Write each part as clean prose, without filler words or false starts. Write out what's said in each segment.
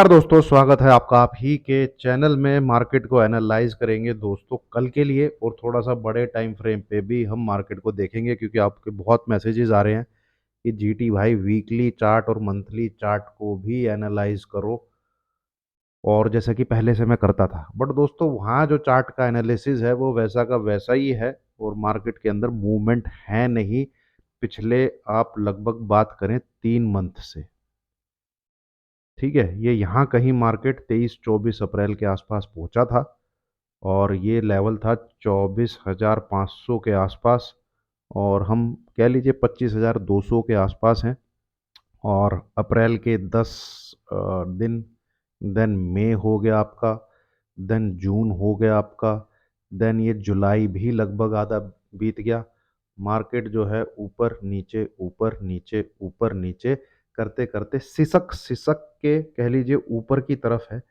नमस्कार दोस्तों, स्वागत है आपका आप ही के चैनल में। मार्केट को एनालाइज करेंगे दोस्तों कल के लिए, और थोड़ा सा बड़े टाइम फ्रेम पे भी हम मार्केट को देखेंगे, क्योंकि आपके बहुत मैसेजेस आ रहे हैं कि जीटी भाई वीकली चार्ट और मंथली चार्ट को भी एनालाइज करो। और जैसा कि पहले से मैं करता था, बट दोस्तों वहाँ जो चार्ट का एनालिसिस है वो वैसा का वैसा ही है, और मार्केट के अंदर मूवमेंट है नहीं पिछले, आप लगभग बात करें 3 मंथ से। ठीक है, ये यहाँ कहीं मार्केट 23-24 अप्रैल के आसपास पहुंचा था, और ये लेवल था 24,500 के आसपास, और हम कह लीजिए 25,200 के आसपास हैं। और अप्रैल के 10 दिन, देन मई हो गया आपका, देन जून हो गया आपका, देन ये जुलाई भी लगभग आधा बीत गया। मार्केट जो है ऊपर नीचे ऊपर नीचे ऊपर नीचे करते करते सिसक सिसक के कह लीजिए ऊपर की तरफ है,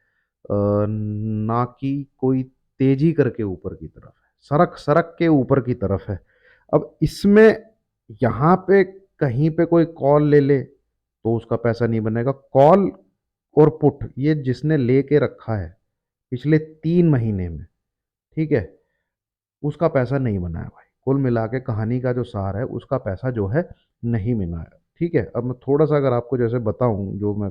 ना कि कोई तेजी करके ऊपर की तरफ है, सरक सरक के ऊपर की तरफ है। अब इसमें यहाँ पे कहीं पे कोई कॉल ले ले तो उसका पैसा नहीं बनेगा। कॉल और पुट ये जिसने लेके रखा है पिछले 3 महीने में, ठीक है, उसका पैसा नहीं बना है भाई। कुल मिला के कहानी का जो सार है, उसका पैसा जो है नहीं मिला है। ठीक है, अब मैं थोड़ा सा अगर आपको जैसे बताऊं, जो मैं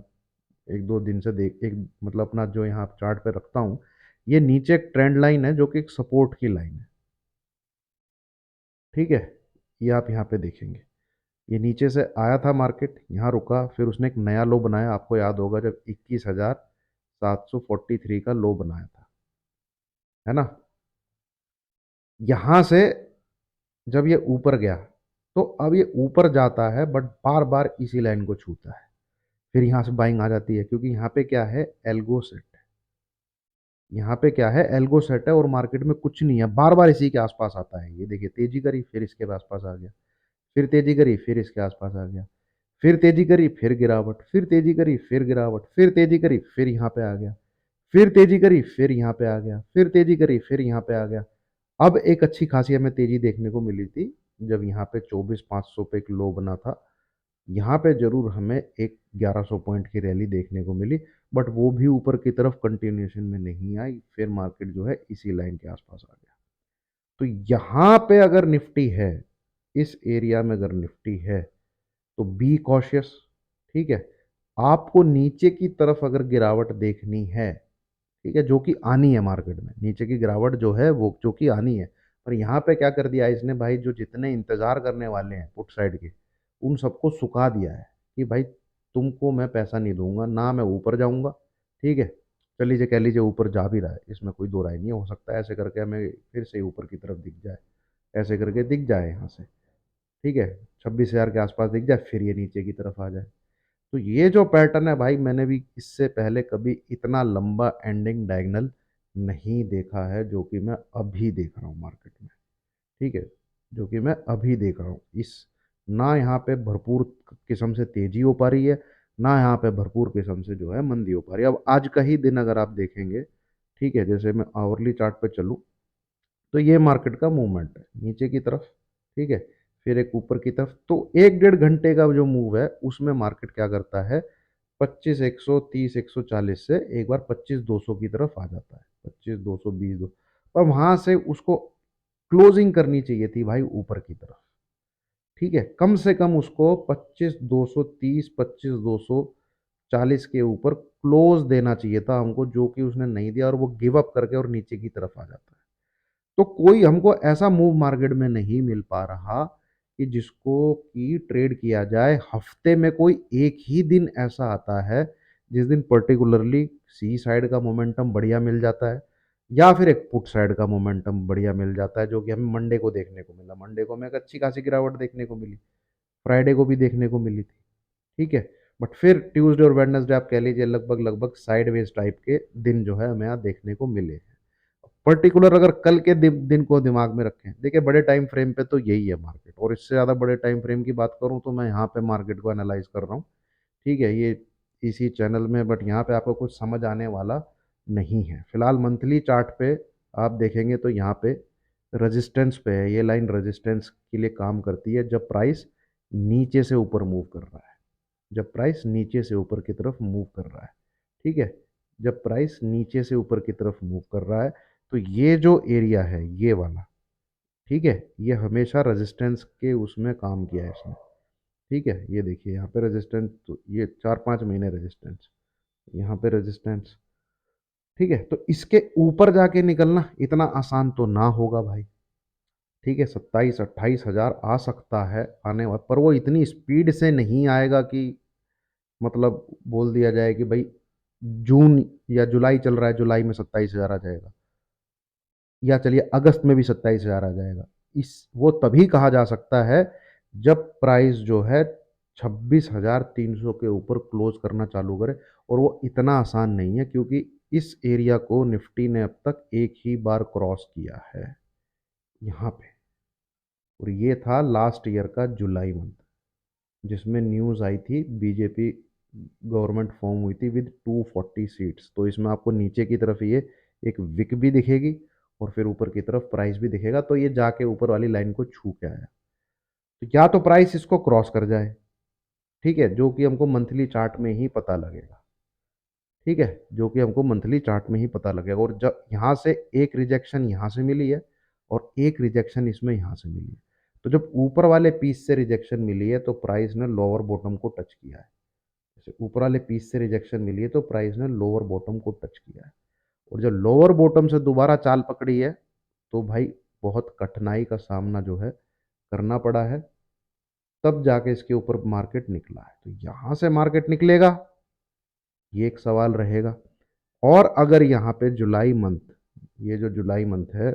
1-2 दिन से देख एक मतलब अपना जो यहाँ चार्ट पे रखता हूँ, ये नीचे एक ट्रेंड लाइन है जो कि एक सपोर्ट की लाइन है। ठीक है, ये आप यहाँ पे देखेंगे, ये नीचे से आया था मार्केट, यहाँ रुका, फिर उसने एक नया लो बनाया, आपको याद होगा जब 21,743 का लो बनाया था, है ना। यहाँ से जब ये ऊपर गया, तो अब ये ऊपर जाता है बट बार बार इसी लाइन को छूता है, फिर यहाँ से बाइंग आ जाती है, क्योंकि यहाँ पे क्या है, एल्गो सेट है। यहाँ पे क्या है, एल्गो सेट है, और मार्केट में कुछ नहीं है, बार बार इसी के आसपास आता है। ये देखिए, तेजी करी फिर इसके आसपास आ गया, फिर तेजी करी फिर इसके आसपास आ गया, फिर तेजी करी फिर गिरावट, फिर तेजी करी फिर गिरावट, फिर तेजी करी फिर यहाँ पे आ गया, फिर तेजी करी फिर यहाँ पे आ गया, फिर तेजी करी फिर यहाँ पे आ गया। अब एक अच्छी खासी हमें तेजी देखने को मिली थी जब यहाँ पे 24,500 पे एक लो बना था। यहाँ पे जरूर हमें एक 1100 पॉइंट की रैली देखने को मिली, बट वो भी ऊपर की तरफ कंटिन्यूएशन में नहीं आई, फिर मार्केट जो है इसी लाइन के आसपास आ गया। तो यहाँ पे अगर निफ्टी है, इस एरिया में अगर निफ्टी है, तो बी कॉशियस। ठीक है, आपको नीचे की तरफ अगर गिरावट देखनी है, ठीक है, जो कि आनी है मार्केट में, नीचे की गिरावट जो है वो जो कि आनी है, पर यहाँ पे क्या कर दिया है इसने भाई, जो जितने इंतजार करने वाले हैं पुट साइड के, उन सबको सुखा दिया है कि भाई तुमको मैं पैसा नहीं दूंगा ना, मैं ऊपर जाऊंगा। ठीक है, चल लीजिए, कह लीजिए ऊपर जा भी रहा है, इसमें कोई दो राय नहीं है, हो सकता है ऐसे करके हमें फिर से ऊपर की तरफ दिख जाए, ऐसे करके दिख जाए यहाँ से। ठीक है, 26,000 के आसपास दिख जाए, फिर ये नीचे की तरफ आ जाए। तो ये जो पैटर्न है भाई, मैंने भी इससे पहले कभी इतना लंबा एंडिंग डायगोनल नहीं देखा है जो कि मैं अभी देख रहा हूँ मार्केट में। ठीक है, जो कि मैं अभी देख रहा हूँ, इस ना यहाँ पे भरपूर किस्म से तेजी हो पा रही है, ना यहाँ पे भरपूर किस्म से जो है मंदी हो पा रही है। अब आज का ही दिन अगर आप देखेंगे, ठीक है, जैसे मैं आवरली चार्ट पे चलूँ, तो ये मार्केट का मूवमेंट है नीचे की तरफ। ठीक है, फिर एक ऊपर की तरफ, तो 1-1.5 घंटे का जो मूव है उसमें मार्केट क्या करता है, 25,130, 140 से एक बार 25,200 की तरफ आ जाता है, 25,200, 20,200, पर वहां से उसको क्लोजिंग करनी चाहिए थी भाई ऊपर की तरफ। ठीक है, कम से कम उसको 25,230, 25,240 के ऊपर क्लोज देना चाहिए था हमको, जो कि उसने नहीं दिया, और वो गिव अप करके और नीचे की तरफ आ जाता है। तो कोई हमको ऐसा मूव मार्केट में नहीं मिल पा रहा कि जिसको कि ट्रेड किया जाए। हफ्ते में कोई एक ही दिन ऐसा आता है जिस दिन पर्टिकुलरली सी साइड का मोमेंटम बढ़िया मिल जाता है, या फिर एक पुट साइड का मोमेंटम बढ़िया मिल जाता है, जो कि हमें मंडे को देखने को मिला। मंडे को हमें एक अच्छी खासी गिरावट देखने को मिली, फ्राइडे को भी देखने को मिली थी। ठीक है, बट फिर ट्यूसडे और वेडनेसडे आप कह लीजिए लगभग लगभग साइडवेज टाइप के दिन जो है हमें यहाँ देखने को मिले। पर्टिकुलर अगर कल के दिन को दिमाग में रखें, देखिए बड़े टाइम फ्रेम पे तो यही है मार्केट, और इससे ज़्यादा बड़े टाइम फ्रेम की बात करूं तो मैं यहाँ पे मार्केट को एनालाइज कर रहा हूँ। ठीक है, ये इसी चैनल में, बट यहाँ पे आपको कुछ समझ आने वाला नहीं है। फिलहाल मंथली चार्ट पे आप देखेंगे तो यहाँ पे रेजिस्टेंस पे है, ये लाइन रेजिस्टेंस के लिए काम करती है जब प्राइस नीचे से ऊपर मूव कर रहा है, जब प्राइस नीचे से ऊपर की तरफ मूव कर रहा है। ठीक है। जब प्राइस नीचे से ऊपर की तरफ मूव कर रहा है तो ये जो एरिया है ये वाला, ठीक है, ये हमेशा रेजिस्टेंस के उसमें काम किया है इसने। ठीक है, ये देखिए यहाँ पे रेजिस्टेंस, तो ये 4-5 महीने रेजिस्टेंस, यहाँ पे रेजिस्टेंस। ठीक है, तो इसके ऊपर जाके निकलना इतना आसान तो ना होगा भाई। ठीक है, 27-28 हज़ार आ सकता है आने वाला, पर वो इतनी स्पीड से नहीं आएगा कि मतलब बोल दिया जाए कि भाई जून या जुलाई चल रहा है, जुलाई में 27 हज़ार आ जाएगा, या चलिए अगस्त में भी 27 हज़ार आ जाएगा। इस वो तभी कहा जा सकता है जब प्राइस जो है 26,300 के ऊपर क्लोज करना चालू करे। और वो इतना आसान नहीं है, क्योंकि इस एरिया को निफ्टी ने अब तक एक ही बार क्रॉस किया है यहाँ पे, और ये था लास्ट ईयर का जुलाई मंथ, जिसमें न्यूज़ आई थी बीजेपी गवर्नमेंट फॉर्म हुई थी विद 240 सीट्स। तो इसमें आपको नीचे की तरफ ये एक विक भी दिखेगी और फिर ऊपर की तरफ प्राइस भी दिखेगा, तो ये जाके ऊपर वाली लाइन को छू के आया। तो या तो प्राइस इसको क्रॉस कर जाए, ठीक है, जो कि हमको मंथली चार्ट में ही पता लगेगा। ठीक है, जो कि हमको मंथली चार्ट में ही पता लगेगा। और जब यहाँ से एक रिजेक्शन यहाँ से मिली है और एक रिजेक्शन इसमें यहाँ से मिली है, तो जब ऊपर वाले पीस से रिजेक्शन मिली है तो प्राइस ने लोअर बॉटम को टच किया है। जैसे ऊपर वाले पीस से रिजेक्शन मिली है तो प्राइस ने लोअर बॉटम को टच किया है, और जब लोअर बॉटम से दोबारा चाल पकड़ी है तो भाई बहुत कठिनाई का सामना जो है करना पड़ा है, तब जाके इसके ऊपर मार्केट निकला है। तो यहाँ से मार्केट निकलेगा, ये एक सवाल रहेगा। और अगर यहाँ पे जुलाई मंथ, ये जो जुलाई मंथ है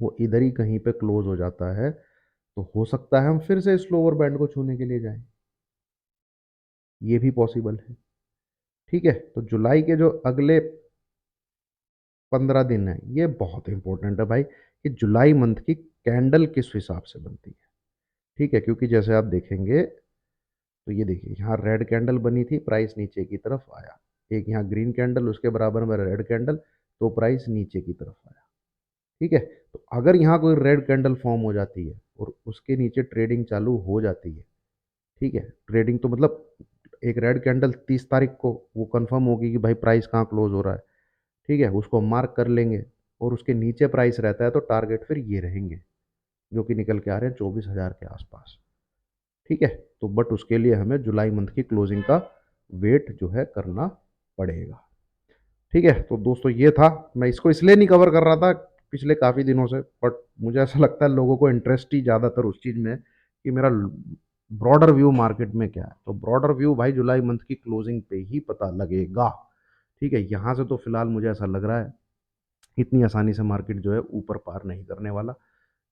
वो इधर ही कहीं पे क्लोज हो जाता है, तो हो सकता है हम फिर से इस लोअर बैंड को छूने के लिए जाएं, ये भी पॉसिबल है। ठीक है, तो जुलाई के जो अगले 15 दिन है ये बहुत इंपॉर्टेंट है भाई, कि जुलाई मंथ की कैंडल किस हिसाब से बनती है। ठीक है, क्योंकि जैसे आप देखेंगे तो ये देखिए यहाँ रेड कैंडल बनी थी, प्राइस नीचे की तरफ आया, एक यहाँ ग्रीन कैंडल, उसके बराबर में रेड कैंडल, तो प्राइस नीचे की तरफ आया। ठीक है, तो अगर यहाँ कोई रेड कैंडल फॉर्म हो जाती है और उसके नीचे ट्रेडिंग चालू हो जाती है, ठीक है, ट्रेडिंग तो मतलब एक रेड कैंडल 30 तारीख को वो कंफर्म होगी कि भाई प्राइस कहाँ क्लोज हो रहा है, ठीक है, उसको मार्क कर लेंगे, और उसके नीचे प्राइस रहता है तो टारगेट फिर ये रहेंगे जो कि निकल के आ रहे हैं 24,000 के आसपास। ठीक है, तो बट उसके लिए हमें जुलाई मंथ की क्लोजिंग का वेट जो है करना पड़ेगा। ठीक है, तो दोस्तों ये था, मैं इसको इसलिए नहीं कवर कर रहा था पिछले काफ़ी दिनों से, बट मुझे ऐसा लगता है लोगों को इंटरेस्ट ही ज़्यादातर उस चीज़ में है कि मेरा ब्रॉडर व्यू मार्केट में क्या है। तो ब्रॉडर व्यू भाई जुलाई मंथ की क्लोजिंग पे ही पता लगेगा। ठीक है, यहाँ से तो फिलहाल मुझे ऐसा लग रहा है इतनी आसानी से मार्केट जो है ऊपर पार नहीं करने वाला।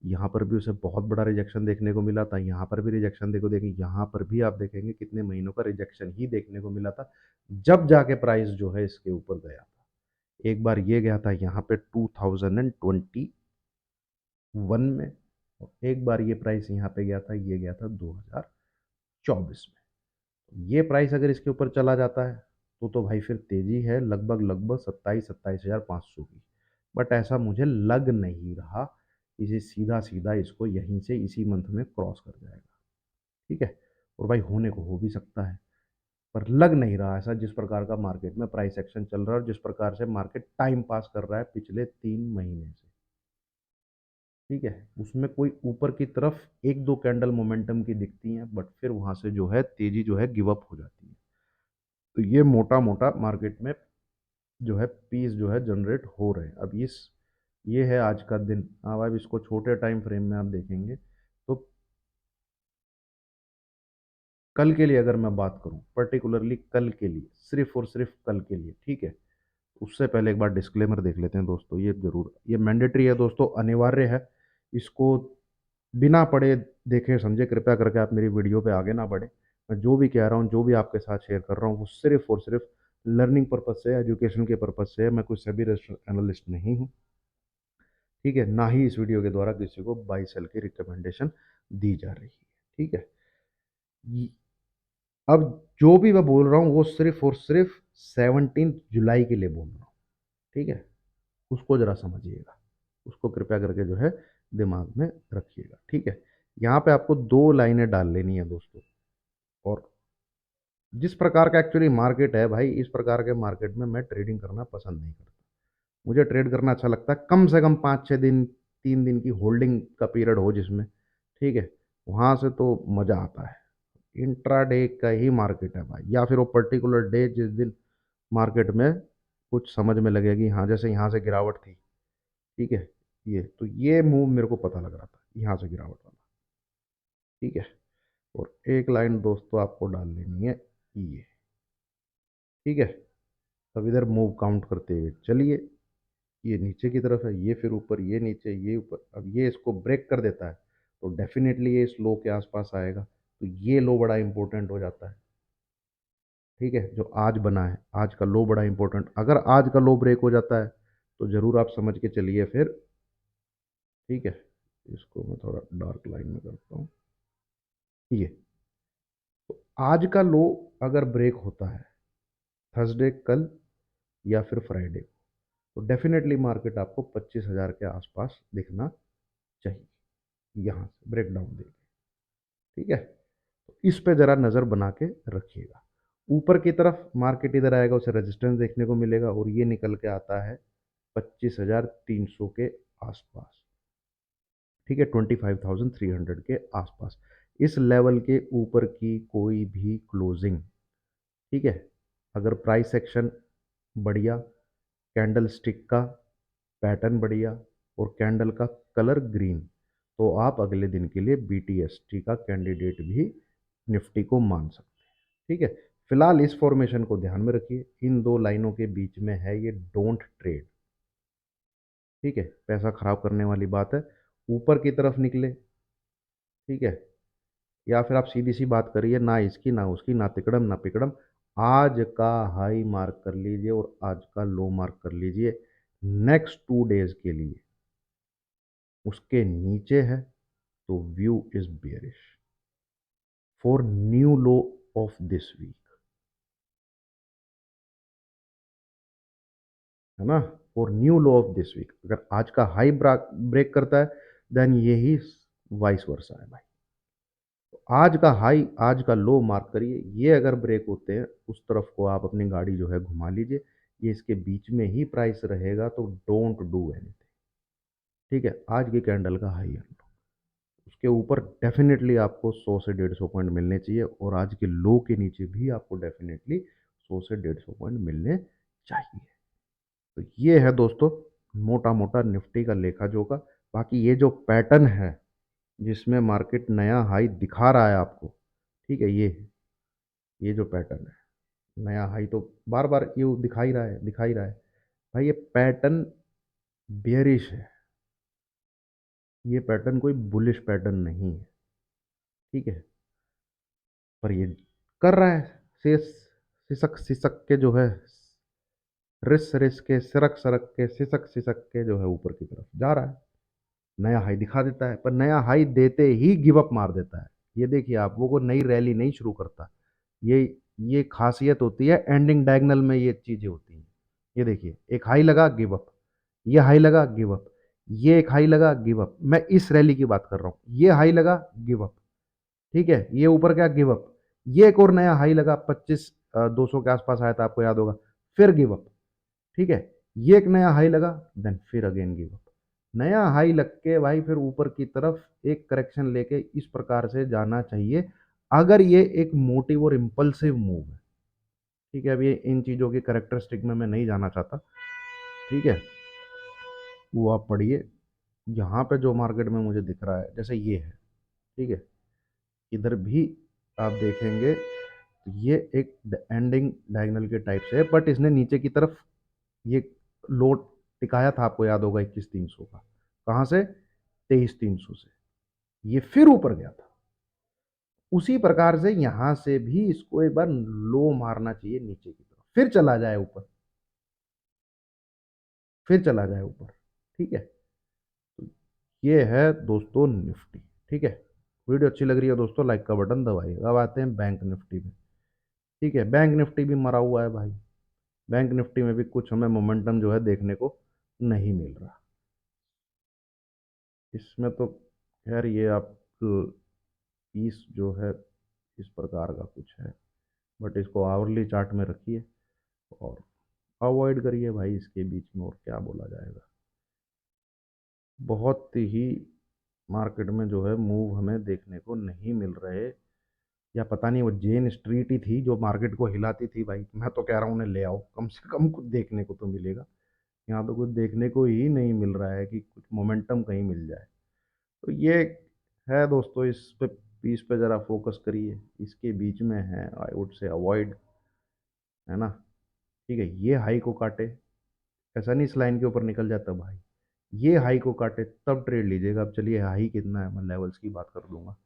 यहाँ पर भी उसे बहुत बड़ा रिजेक्शन देखने को मिला था, यहाँ पर भी रिजेक्शन देखो, देखिए यहाँ पर भी आप देखेंगे कितने महीनों का रिजेक्शन ही देखने को मिला था, जब जाके प्राइस जो है इसके ऊपर गया था। एक बार ये गया था यहाँ पे 2021 में, और एक बार ये प्राइस यहाँ पे गया था, ये गया था 2024 में। ये प्राइस अगर इसके ऊपर चला जाता है तो भाई फिर तेजी है लगभग लगभग 27-27,500 की, बट ऐसा मुझे लग नहीं रहा। इसे सीधा सीधा इसको यहीं से इसी मंथ में क्रॉस कर जाएगा। ठीक है, और भाई होने को हो भी सकता है, पर लग नहीं रहा ऐसा, जिस प्रकार का मार्केट में प्राइस एक्शन चल रहा है और जिस प्रकार से मार्केट टाइम पास कर रहा है पिछले 3 महीने से। ठीक है, उसमें कोई ऊपर की तरफ एक दो कैंडल मोमेंटम की दिखती हैं, बट फिर वहां से जो है तेजी जो है गिव अप हो जाती है। तो ये मोटा मोटा मार्केट में जो है पीस जो है जनरेट हो रहे हैं। अब इस ये है आज का दिन। अब आप इसको छोटे टाइम फ्रेम में आप देखेंगे तो कल के लिए अगर मैं बात करूं, पर्टिकुलरली कल के लिए, सिर्फ और सिर्फ कल के लिए, ठीक है, उससे पहले एक बार डिस्क्लेमर देख लेते हैं दोस्तों, ये जरूर, ये मैंडेटरी है दोस्तों, अनिवार्य है। इसको बिना पढ़े देखे समझे कृपया करके आप मेरी वीडियो पे आगे ना बढ़े। मैं जो भी कह रहा हूँ, जो भी आपके साथ शेयर कर रहा हूँ, वो सिर्फ और सिर्फ लर्निंग पर्पज से, एजुकेशन के पर्पज से है। मैं कोई सभी एनालिस्ट नहीं हूँ। ठीक है, ना ही इस वीडियो के द्वारा किसी को बाई सेल की रिकमेंडेशन दी जा रही है। ठीक है, अब जो भी मैं बोल रहा हूँ वो सिर्फ और सिर्फ 17 जुलाई के लिए बोल रहा हूँ। ठीक है, उसको जरा समझिएगा, उसको कृपया करके जो है दिमाग में रखिएगा। ठीक है, यहाँ पे आपको दो लाइनें डाल लेनी है दोस्तों, और जिस प्रकार का एक्चुअली मार्केट है भाई, इस प्रकार के मार्केट में मैं ट्रेडिंग करना पसंद नहीं करता। मुझे ट्रेड करना अच्छा लगता है, कम से कम 5-6 दिन, 3 दिन की होल्डिंग का पीरियड हो जिसमें, ठीक है, वहां से तो मजा आता है। इंट्राडे का ही मार्केट है भाई, या फिर वो पर्टिकुलर डे जिस दिन मार्केट में कुछ समझ में लगेगी, हाँ जैसे यहाँ से गिरावट थी, ठीक है, ये तो ये मूव मेरे को पता लग रहा था, यहाँ से गिरावट वाला, ठीक है। और एक लाइन दोस्तों आपको डाल लेनी है, ये, ठीक है। अब इधर मूव काउंट करते हुए चलिए, ये नीचे की तरफ है, ये फिर ऊपर, ये नीचे, ये ऊपर, अब ये इसको ब्रेक कर देता है तो डेफिनेटली ये इस लो के आसपास आएगा, तो ये लो बड़ा इंपॉर्टेंट हो जाता है, ठीक है, जो आज बना है, आज का लो बड़ा इंपॉर्टेंट, अगर आज का लो ब्रेक हो जाता है तो जरूर आप समझ के चलिए फिर, ठीक है। इसको मैं थोड़ा डार्क लाइन में करता हूँ, ये, तो आज का लो अगर ब्रेक होता है थर्सडे कल या फिर फ्राइडे को, तो डेफिनेटली मार्केट आपको 25,000 के आसपास दिखना चाहिए, यहाँ से ब्रेक डाउन देगी, ठीक है। तो इस पे जरा नज़र बना के रखिएगा। ऊपर की तरफ मार्केट इधर आएगा, उसे रेजिस्टेंस देखने को मिलेगा और ये निकल के आता है 25,300 के आसपास, ठीक है, 25,300 के आसपास। इस लेवल के ऊपर की कोई भी क्लोजिंग, ठीक है, अगर प्राइस एक्शन बढ़िया, कैंडल स्टिक का पैटर्न बढ़िया और कैंडल का कलर ग्रीन, तो आप अगले दिन के लिए BTST का कैंडिडेट भी निफ्टी को मान सकते हैं, ठीक है। फिलहाल इस फॉर्मेशन को ध्यान में रखिए, इन दो लाइनों के बीच में है ये डोंट ट्रेड, ठीक है, पैसा खराब करने वाली बात है। ऊपर की तरफ निकले, ठीक है, या फिर आप सीधी सी बात करिए, ना इसकी ना उसकी, ना तिकड़म ना पिकड़म, आज का हाई मार्क कर लीजिए और आज का लो मार्क कर लीजिए नेक्स्ट 2 डेज के लिए, उसके नीचे है तो view is bearish for new low of this week, है ना, for new low of this week, अगर आज का हाई ब्रेक करता है देन यही वाइस वर्सा है भाई, तो आज का हाई आज का लो मार्क करिए, ये अगर ब्रेक होते हैं उस तरफ को आप अपनी गाड़ी जो है घुमा लीजिए, ये इसके बीच में ही प्राइस रहेगा तो डोंट डू एनीथिंग, ठीक है। आज की कैंडल का हाई है, उसके ऊपर डेफिनेटली आपको 100 से 150 पॉइंट मिलने चाहिए और आज के लो के नीचे भी आपको डेफिनेटली 100 से 150 पॉइंट मिलने चाहिए। तो ये है दोस्तों मोटा मोटा निफ्टी का लेखा जोखा। बाकी ये जो पैटर्न है जिसमें मार्केट नया हाई दिखा रहा है आपको, ठीक है, ये जो पैटर्न है नया हाई तो बार बार ये दिखा ही रहा है, दिखा ही रहा है भाई, ये पैटर्न बेयरिश है, ये पैटर्न कोई बुलिश पैटर्न नहीं है, ठीक है, पर ये कर रहा है से सिसक सिसक के जो है, रिस रिस के सिरक सरक के सिसक सिसक के जो है ऊपर की तरफ जा रहा है, नया हाई दिखा देता है, पर नया हाई देते ही गिव अप मार देता है। ये देखिए आप, वो नई रैली नहीं शुरू करता, ये ये खासियत होती है एंडिंग डायगनल में, ये चीजें होती हैं। ये देखिए एक हाई लगा गिव अप, ये हाई लगा गिव अप, ये एक हाई लगा गिव अप, मैं इस रैली की बात कर रहा हूँ, ये हाई लगा गिव अप, ठीक है, ये ऊपर क्या गिव अप, ये एक और नया हाई लगा 25,200 के आसपास आया था आपको याद होगा, फिर गिव अप, ठीक है, ये एक नया हाई लगा देन फिर अगेन गिव अप, नया हाई लग के भाई फिर ऊपर की तरफ एक करेक्शन लेके इस प्रकार से जाना चाहिए, अगर ये एक मोटिव और इम्पल्सिव मूव है, ठीक है। अभी इन चीज़ों की करेक्टरिस्टिक में मैं नहीं जाना चाहता, ठीक है, वो आप पढ़िए। यहाँ पे जो मार्केट में मुझे दिख रहा है जैसे ये है, ठीक है, इधर भी आप देखेंगे तो ये एक एंडिंग डायगोनल के टाइप से है, बट इसने नीचे की तरफ ये लोड टिकाया था आपको याद होगा 21,300 का, कहाँ से, 23,300 से, ये फिर ऊपर गया था, उसी प्रकार से यहां से भी इसको एक बार लो मारना चाहिए नीचे की तरफ, फिर चला जाए ऊपर, फिर चला जाए ऊपर, ठीक है। तो ये है दोस्तों निफ्टी, ठीक है। वीडियो अच्छी लग रही है दोस्तों लाइक का बटन दबाइए। अब आते हैं बैंक निफ्टी में, ठीक है, बैंक निफ्टी भी मरा हुआ है भाई, बैंक निफ्टी में भी कुछ हमें मोमेंटम जो है देखने को नहीं मिल रहा, इसमें तो खैर ये आप पीस जो है इस प्रकार का कुछ है, बट इसको आवरली चार्ट में रखिए और अवॉइड करिए भाई इसके बीच में, और क्या बोला जाएगा। बहुत ही मार्केट में जो है मूव हमें देखने को नहीं मिल रहे, या पता नहीं वो जेन स्ट्रीट ही थी जो मार्केट को हिलाती थी भाई। मैं तो कह रहा हूँ उन्हें ले आओ, कम से कम कुछ देखने को तो मिलेगा। यहाँ तो कुछ देखने को ही नहीं मिल रहा है कि कुछ मोमेंटम कहीं मिल जाए। तो ये है दोस्तों, इस पे पीस पे ज़रा फोकस करिए, इसके बीच में है आई वुड से अवॉइड, है ना। ठीक है, ये हाई को काटे, ऐसा नहीं इस लाइन के ऊपर निकल जाता भाई, ये हाई को काटे तब ट्रेड लीजिएगा। अब चलिए हाई कितना है, मैं लेवल्स की बात कर दूंगा,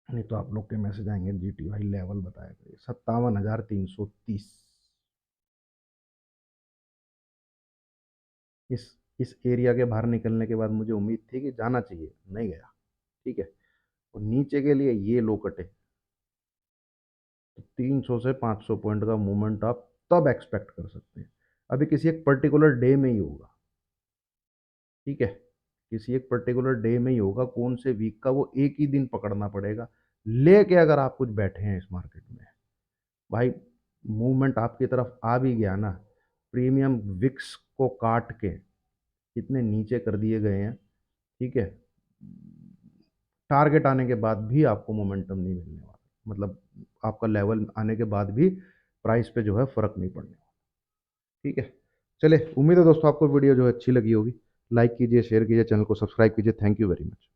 नहीं तो आप लोग के मैसेज आएंगे जीटी भाई लेवल बताया करिए। 57,330। इस इस एरिया के बाहर निकलने के बाद मुझे उम्मीद थी कि जाना चाहिए, नहीं गया। ठीक है, और नीचे के लिए ये लो कटे, तो 300 से 500 पॉइंट का मूवमेंट आप तब एक्सपेक्ट कर सकते हैं। अभी किसी एक पर्टिकुलर डे में ही होगा। ठीक है, किसी एक पर्टिकुलर डे में ही होगा, कौन से वीक का वो एक ही दिन पकड़ना पड़ेगा। लेके अगर आप कुछ बैठे हैं इस मार्केट में भाई, मूवमेंट आपकी तरफ आ भी गया ना, प्रीमियम विक्स को काट के कितने नीचे कर दिए गए हैं। ठीक है, टारगेट आने के बाद भी आपको मोमेंटम नहीं मिलने वाला, मतलब आपका लेवल आने के बाद भी प्राइस पे जो है फर्क नहीं पड़ने वाला। ठीक है, चले, उम्मीद है दोस्तों आपको वीडियो जो है अच्छी लगी होगी। लाइक कीजिए, शेयर कीजिए, चैनल को सब्सक्राइब कीजिए। Thank you very much.